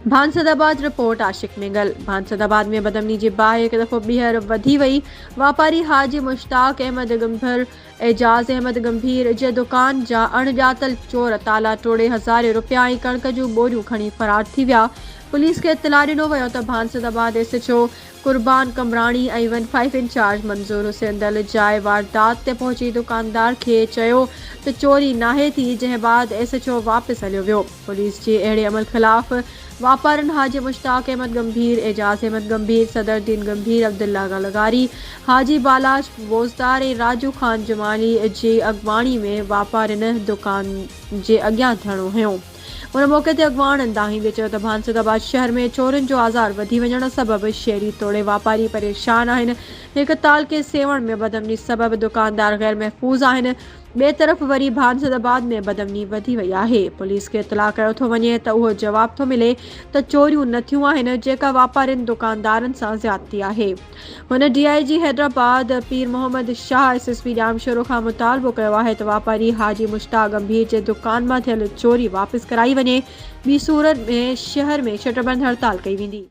भांसदाबाद report आशिक mingle. भांसदाबाद में बदमनी जी बाहि हिकु दफ़ो ॿीहर वधी वई। वापारी हाजी मुश्ताक अहमद गंभीर एजाज़ अहमद गंभीर जे दुकान जा अणॼातल चोर ताला तोड़े हज़ारे रुपया ऐं कणक जूं बोरियूं खणी फरार थी विया। पुलिस खे इतला ॾिनो वियो त भांसदाबाद एसएचओ कुर्बान कमराणी ऐं 15 इंचार्ज मंज़ूर हुसैन दल जाइ वारदात ते पहुची दुकानदार खे चयो त चोरी नाहे थी, जंहिं बाद एसएचओ वापसि हलियो वियो। पुलिस जे अहिड़े अमल ख़िलाफ़ वापारनि हाजी मुश्ताक अहमद गंभीर, एजाज़ अहमद गंभीर, सदरुद्दीन गंभीर, अब्दुल्ला लगारी, हाजी बालाश बोज़दार ऐं राजू ख़ान जमाली जी अॻवाणी में वापारनि दुकान जे अॻियां धरणो हयो। उन मौके ते अॻवाणनि दाहींदे चयो त भांसदाबाद शहर में चोरनि जो आज़ार वधी वञण सबबि शेरी तोड़े वापारी परेशान आहिनि। हिक ताल के सेवण में बदमनी सबबि दुकानदार गैर महफ़ूज़ आहिनि। ॿिए तरफ़ वरी भांसदाबाद में बदमनी वधी वई आहे। पुलिस खे इतला कयो थो वञे त उहो जवाब थो मिले त चोरियूं न थियूं आहिनि, जेका वापारियुनि दुकानदारनि सां ज़्यादती आहे। हुन DIG हैदराबाद पीर मोहम्मद शाह SSP ॼामशोरो खां मुतालबो कयो आहे त वापारी हाजी मुश्ताक गंभीर जे दुकान मां थियल चोरी वापसि कराई वञे। ॿी सूरत में शहर में शटरबंद हड़ताल कई वेंदी।